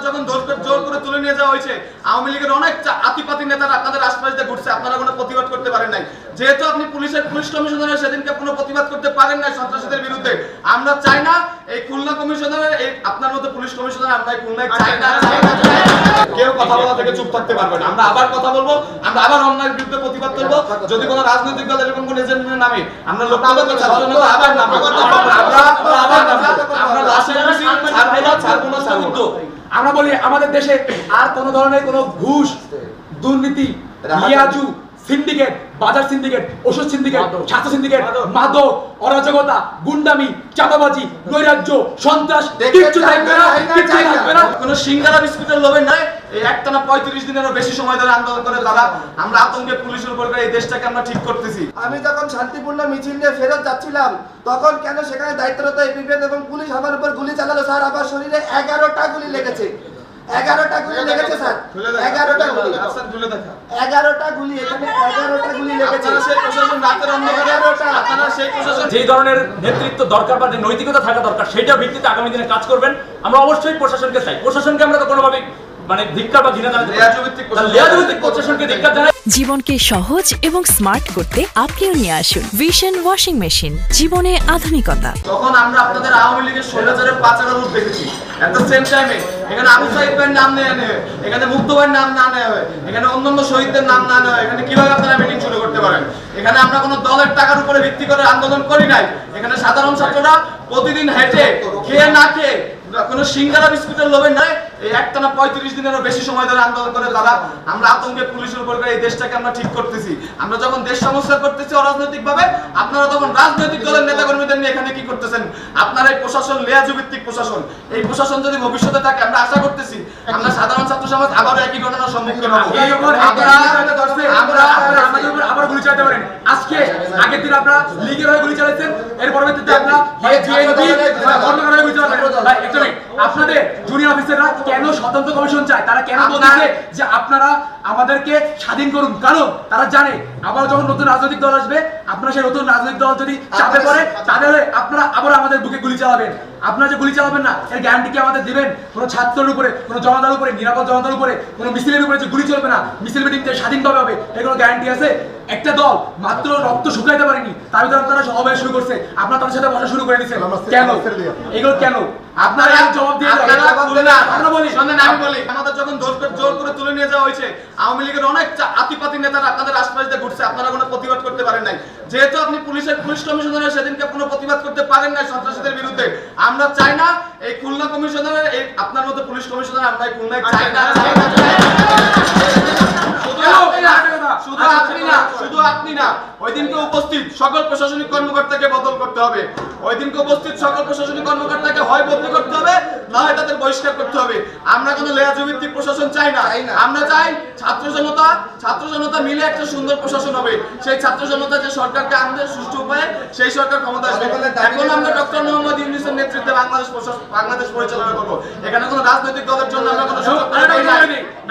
যখন জোর করে তুলে নিয়ে যাওয়া হয়েছে, আওয়ামী লীগের অনেক আতিপাতি নেতারা আপনাদের আশপাশ দিয়ে ঘুরছে, আপনারা কোনো প্রতিবাদ করতে পারেন নাই। যেহেতু আপনি পুলিশ কমিশনারের সেদিনকে কোনো প্রতিবাদ করতে পারেন নাই সন্ত্রাসীদের বিরুদ্ধে, আমরা চাই না এই খুলনা কমিশনারের এই আপনার মতো পুলিশ কমিশনার আমরা খুলনায় চাই না। কেউ কথা বলা থেকে চুপ থাকতে পারবে না। আমরা আবার কথা বলবো, আমরা আবার অন্যায়ের বিরুদ্ধে প্রতিবাদ করবো। যদি কোনো রাজনৈতিক দল এরকম কোন এজেন্টের নামে আমরা লোকতান্ত্রিক ছাত্রজনতা আবার নামবো, আমরা লাশের মিছিল ছাড়বো না। আমরা বলি আমাদের দেশে আর কোন ধরনের কোন ঘুষ, দুর্নীতি, লিয়াজু, সিন্ডিকেট, বাজার সিন্ডিকেট, ওষুধ সিন্ডিকেট, স্বাস্থ্য সিন্ডিকেট, মাদক, অরাজকতা, গুন্ডামি, চাঁদাবাজি, নৈরাজ্য, সন্ত্রাস কিচ্ছু থাকবে না, কিচ্ছু থাকবে না। কোনো সিঙ্গারা বিস্কুটের লোভে নয়, এই একটানা 35 দিনেরও বেশি সময় ধরে আন্দোলন করে তারা আমরা আতঙ্কে পুলিশের উপর এই দেশটাকে আমরা ঠিক করতেছি। আমি যখন শান্তিপূর্ণ মিছিল নিয়ে ফেরত যাচ্ছিলাম তখন কেন সেখানে দায়িত্বরত এপিবিএন এবং পুলিশ আমার উপর গুলি চালালো স্যার। আমার শরীরে 11টা গুলি লেগেছে, 11টা গুলি লেগেছে স্যার, 11টা গুলি, 11টা গুলি, এখানে 11টা গুলি লেগেছে। যে ধরনের নেতৃত্ব দরকার বা নৈতিকতা থাকা দরকার সেটা ভিত্তিতে আগামী দিনে কাজ করবেন। আমরা অবশ্যই প্রশাসনকে চাই, প্রশাসনকে আমরা তো কোনোভাবে মানে ধিক্কার বা ঘৃণা জানাতে লিয়াজভিত্তিক প্রশাসনকে ধিক্কার জানাই। জীবনকে সহজ এবং স্মার্ট করতে আপনিও নিয়ে আসুন ভিশন ওয়াশিং মেশিন, জীবনে আধুনিকতা। তখন আমরা আপনাদের আওয়ামী লীগের 16,000-এর পাচারের রূপ দেখেছি। এট দ্য সেম টাইমে এখানে আবু সাইদ ভাইয়ের নাম নেওয়া নেয়, এখানে মুক্ত ভাইয়ের নাম না নেওয়া হয়, এখানে অন্যান্য শহীদদের নাম না নেওয়া হয়। এখানে কিভাবে আপনারা মিটিং শুরু করতে পারেন? এখানে আমরা কোনো দলের টাকার উপরে ভিত্তি করে আন্দোলন করি নাই। এখানে সাধারণ ছাত্ররা প্রতিদিন হেঁটে খেয়ে না খেয়ে কোনো সিঙ্গারা বিস্কুটের লোভে নয়, এই একটানা 35 দিনেরও বেশি সময় ধরে আন্দোলন করে তারা আমরা আতঙ্কে পুলিশের উপর এই দেশটাকে আমরা ঠিক করতেছি। আমরা যখন দেশ সংস্কার করতেছি অরাজনৈতিক ভাবে, আপনারা তখন রাজনৈতিক দলের নেতা কর্মীদের নিয়ে এখানে কি করতেছেন? আপনারা এই প্রশাসন লিয়াজু ভিত্তিক প্রশাসন, এই প্রশাসন যদি ভবিষ্যতে থাকে আমরা আশা করতেছি আমরা সাধারণ ছাত্র সমাজ আবারও একই ঘটনার সম্মুখীন হব। আবার গুলি চালাতে পারেন। আজকে আগের দিন আপনারা লীগের হয়ে গুলি চালাচ্ছেন, এর পরবর্তীতে আপনারা গুলি চালাবেন। আপনাদের জুনিয়র অফিসাররা কেন স্বতন্ত্র কমিশন চায়? তারা কেন বলছে যে আপনারা আমাদেরকে স্বাধীন করুন? কারণ তারা জানে আবার যখন নতুন রাজনৈতিক দল আসবে, আপনারা সেই নতুন রাজনৈতিক দল যদি চাপে পড়ে তাহলে আপনারা আবার আমাদের বুকে গুলি চালাবেন। আপনারা যে গুলি চালাবেন না এর গ্যারান্টি কি আমাদের দিবেন? কোনো ছাত্রের উপরে, কোনো জনতার উপরে, নিরাপদ জনতার উপরে, কোনো মিছিলের উপরে যে গুলি চলবে না, মিছিল মিটিং স্বাধীনভাবে হবে, এর কোনো গ্যারান্টি আছে? একটা দল মাত্র রক্ত শুকাইতে পারেনি, তার ভিতরে আপনারা সমাবেশ শুরু করছে, আপনারা তাদের সাথে বসা শুরু করে দিচ্ছেন কেন? এগুলো কেন? আপনারা জবাব দিয়ে আমি বলি আমাদের যখন জোর করে তুলে নিয়ে যাওয়া হয়েছে, আওয়ামী লীগের অনেক আতিপাতি নেতারা আপনাদের আশপাশ দিয়ে ঘুরছে, আপনারা কোনো প্রতিবাদ করতে পারেন নাই। যেহেতু আপনি পুলিশ কমিশনারের সেদিনকে কোনো প্রতিবাদ করতে পারেন নাই সন্ত্রাসীদের বিরুদ্ধে, আমরা চাই না এই খুলনা কমিশনারের এই আপনার মতো পুলিশ কমিশনার আমরা খুলনায় চাই না। শুধু আপনি না, ওই দিনকে উপস্থিত সকল প্রশাসনিক কর্মকর্তাকে বদল করতে হবে। ওই দিনকে উপস্থিত সকল প্রশাসনিক কর্মকর্তাকে হয় বদলি করতে হবে, না হয় তাদের বহিষ্কার করতে হবে। আমরা কোনো লেয়াজু ভিত্তিক প্রশাসন চাই না। আমরা চাই ছাত্র জনতা মিলে একটা সুন্দর প্রশাসন হবে। সেই ছাত্র জনতা যে সরকারকে আনবে সুষ্ঠু উপায়ে, সেই সরকার ক্ষমতা আসবে। এখন আমরা ডক্টর মোহাম্মদ ইউনূসের নেতৃত্বে বাংলাদেশ পরিচালনা করব। এখানে কোনো রাজনৈতিক দলের জন্য আমরা কোনো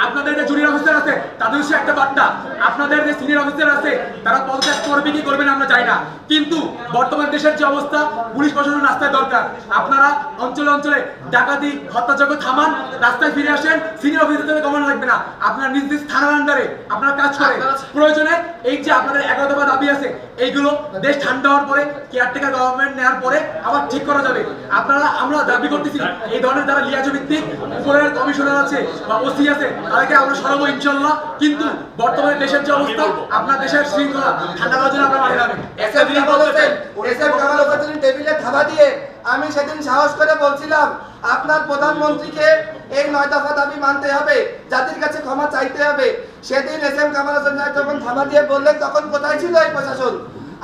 আপনাদের যে জুনিয়র অফিসার আছে তাদের হচ্ছে একটা বার্তা, আপনাদের যে সিনিয়র অফিসার আছে তারা পদত্যাগ করবে কি করবে না আমরা জানি না, কিন্তু বর্তমান দেশের যে অবস্থা পুলিশ প্রশাসন রাস্তায় দরকার। আপনারা অঞ্চলে অঞ্চলে ডাকাতি হত্যাযজ্ঞ থামান, রাস্তায় ফিরে আসেন, সিনিয়র অফিসারদের কমানো লাগবে না, আপনারা নিজ নিজ থানার আন্ডারে আপনারা কাজ করেন। প্রয়োজনে এই যে আপনাদের 11 দফা দাবি আছে এইগুলো দেশ ঠান্ডা হওয়ার পরে, কেয়ারটেকার গভর্নমেন্ট নেওয়ার পরে আবার ঠিক করা যাবে। আমরা দাবি করতেছি এই ধরনের যারা লিয়াজু ভিত্তিক উপরের কমিশনার আছে বা ওসি আছে তাদেরকে আমরা সরাবো ইনশাল্লাহ। কিন্তু বর্তমানে দেশের যে অবস্থা, আপনার দেশের শৃঙ্খলা ঠান্ডা করার জন্য আমরা মাঠে নামে টেবিলে থাবা দিয়ে আমি সেদিন সাহস করে বলছিলাম আপনার প্রধানমন্ত্রীকে এই 9 দফা দাবি মানতে হবে, জাতির কাছে ক্ষমা চাইতে হবে। সেদিন এসএম কামাল হোসেন যখন থাবা দিয়ে বললেন তখন কোথায় ছিল এই প্রশাসন?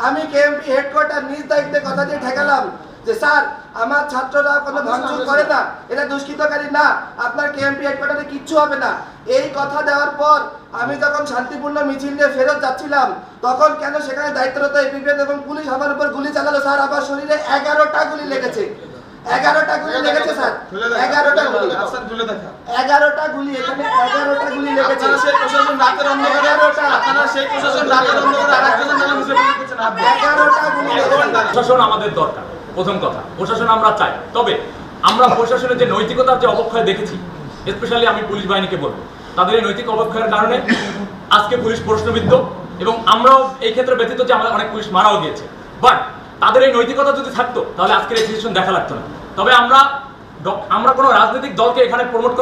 আমি কেএমপি হেডকোয়ার্টার নিজ দায়িত্বে কথা দিয়ে ঠেকালাম যে স্যার আমার ছাত্ররা কোনো ভাঙচুর করে না, এটা দুষ্কৃতকারী না, আপনার কেএমপি হেডকোয়ার্টারে কিচ্ছু হবে না। এই কথা দেওয়ার পর আমি যখন শান্তিপূর্ণ মিছিল নিয়ে ফেরত যাচ্ছিলাম তখন কেন সেখানে দায়িত্বরত এপিবিএন এবং পুলিশ আমার উপর গুলি চালালো স্যার। আমার শরীরে 11টা গুলি লেগেছে, 11টা গুলি লেগেছে স্যার, 11টা গুলি, 11টা গুলি, এখানে 11টা গুলি লেগেছে। প্রশাসন আমাদের দরকার, প্রথম কথা প্রশাসন আমরা চাই, তবে আমরা প্রশাসনের যে নৈতিকতার যে অবক্ষয় দেখেছি স্পেশালি আমি পুলিশ বাহিনীকে বলবো, তাদের এই নৈতিক অবক্ষয়ের কারণে আজকে পুলিশ প্রশ্নবিদ্ধ, এবং আমরাও এই ক্ষেত্রে ব্যতীত যে আমাদের অনেক পুলিশ মারাও গিয়েছে। বাট তাদের এই নৈতিকতা যদি থাকতো তাহলে আজকের এই সিচুয়েশন দেখা লাগতো না। তবে আমরা কোনো রাজনৈতিক দলকে এখানে প্রমোট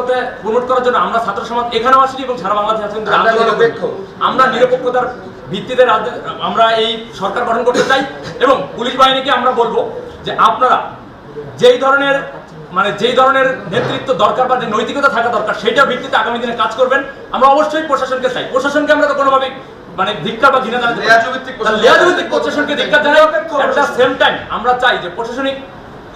করার জন্য আমরা ছাত্র সমাজ এখানেও আসি এবং সারা বাংলাদেশে আছি, আমরা নিরপেক্ষতার ভিত্তিতে আমরা এই সরকার গঠন করতে চাই। এবং পুলিশ বাহিনীকে আমরা বলবো যে আপনারা যেই ধরনের নেতৃত্ব দরকার বা যে নৈতিকতা থাকা দরকার সেটার ভিত্তিতে আগামী দিনে কাজ করবেন। আমরা অবশ্যই প্রশাসনকে চাই, প্রশাসনকে আমরা তো কোনোভাবেই ধিক্কার বা ঘৃণা জানাতে লেয়াজভিত্তিক প্রশাসনকে ধিক্কার জানাই। এট দ্য সেম টাইম আমরা চাই যে প্রশাসনিক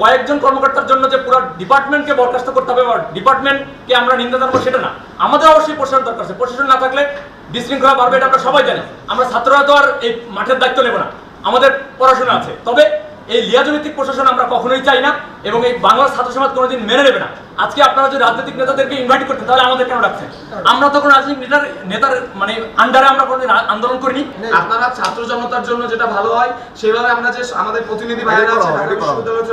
কয়েকজন কর্মকর্তার জন্য যে পুরো ডিপার্টমেন্টকে বরখাস্ত করতে হবে বা ডিপার্টমেন্টকে আমরা নিন্দা জানাবো সেটা না, আমাদের অবশ্যই প্রশাসন দরকার আছে। প্রশাসন না থাকলে বিশৃঙ্খলা বাড়বে, এটা আমরা সবাই জানি। আমরা ছাত্ররা তো আর এই মাঠের দায়িত্ব নেব না, আমাদের পড়াশোনা আছে। তবে এই লিয়াজভিত্তিক প্রশাসন আমরা কখনোই চাই না এবং এই বাংলার ছাত্র সমাজ কোনোদিন মেনে নেবে না। আজকে আপনারা যদি রাজনৈতিক নেতাদেরকে ইনভাইট করতেন তাহলে আমাদের কেন রাখছেন? আমরা তো কোনো রাজনৈতিক নেতার আন্ডারে আমরা কোনো আন্দোলন করিনি। আপনারা ছাত্র জনতার জন্য যেটা ভালো হয় সেভাবে আমরা যে আমাদের প্রতিনিধি ভাইরা আছে ঢাকা বিশ্ববিদ্যালয়ের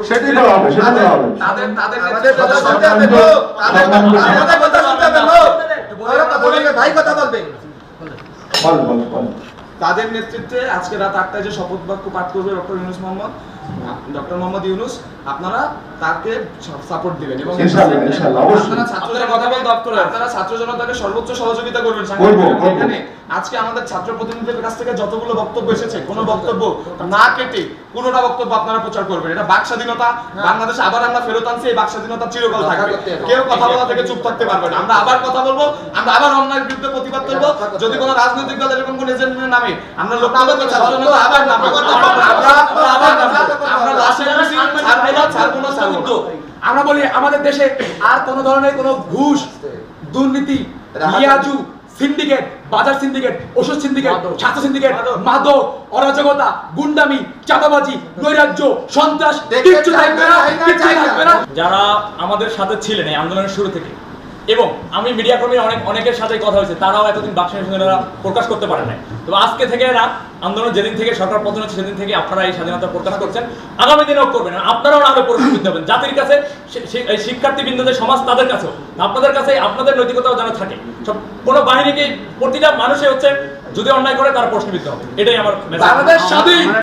সেটাই করা হবে, সেটাই করা হবে। তাদের আমাদের কথা শুনতে হবে গো, আমাদের কথা শুনতে হবে গো। ওরা কথা বলবে, ভাই কথা বলবে। বল। তাদের নেতৃত্বে আজকে রাত 8টায় যে শপথ বাক্য পাঠ করবে ডক্টর মোহাম্মদ ইউনূস, আপনারা তাকে সাপোর্ট দিবেন এবং ইনশাআল্লাহ অবশ্যই আপনারা ছাত্রদের কথা বল দপ্তরে আপনারা ছাত্র জনতাকে সর্বোচ্চ সহযোগিতা করবেন। এখানে আজকে আমাদের ছাত্র প্রতিনিধিদের কাছ থেকে যতগুলো বক্তব্য এসেছে কোনো বক্তব্য না কেটে কোনোটা বক্তব্য আপনারা প্রচার করবেন। এটা বাক স্বাধীনতা, বাংলাদেশ আবার আমরা ফেরত আনছি, এই বাক স্বাধীনতা চিরকাল থাকবে। কেউ কথা বলা থেকে চুপ থাকতে পারবে না। আমরা আবার কথা বলবো, আমরা আবার অন্যায়ের বিরুদ্ধে প্রতিবাদ করবো। যদি কোনো রাজনৈতিক দল এরকম কোনো এজেন্টের নামে আমরা লোক ছাত্র জনতা আবার নামে আমরা লাশের মিছিল ছাড়বো না। আমরা বলি আমাদের দেশে আর কোন ধরনের কোনো ঘুষ, দুর্নীতি, লিয়াজু, সিন্ডিকেট, বাজার সিন্ডিকেট, ওষুধ সিন্ডিকেট, ছাত্র সিন্ডিকেট, মাদক, অরাজকতা, গুন্ডামি, চাঁদাবাজি, নৈরাজ্য, সন্ত্রাস কিচ্ছু থাকবে না, কিচ্ছু থাকবে না। যারা আমাদের সাথে ছিলেন এই আন্দোলনের শুরু থেকে, এবং আমি মিডিয়া কর্মী অনেকের সাথে কথা হয়েছে, তারাও এতদিন বাকস্বাধীনতা প্রকাশ করতে পারেন নাই। তো আজকে থেকে না, আন্দোলন যেদিন থেকে সরকার পতন হচ্ছে সেদিন থেকে আপনারা এই স্বাধীনতা প্রকাশ করছেন, আগামী দিনেও করবেন। আপনারাও আরো পরিস্থিতি হবেন জাতির কাছে, শিক্ষার্থী বিন্দুদের সমাজ তাদের কাছেও, আপনাদের কাছে আপনাদের নৈতিকতাও যেন থাকে। সব কোনো বাহিনীকে প্রতিটা মানুষে হচ্ছে যদি অন্যায় করে তার প্রশ্নবিদ্ধ হবে, এটাই আমার মেসেজ। বাংলাদেশ স্বাধীন।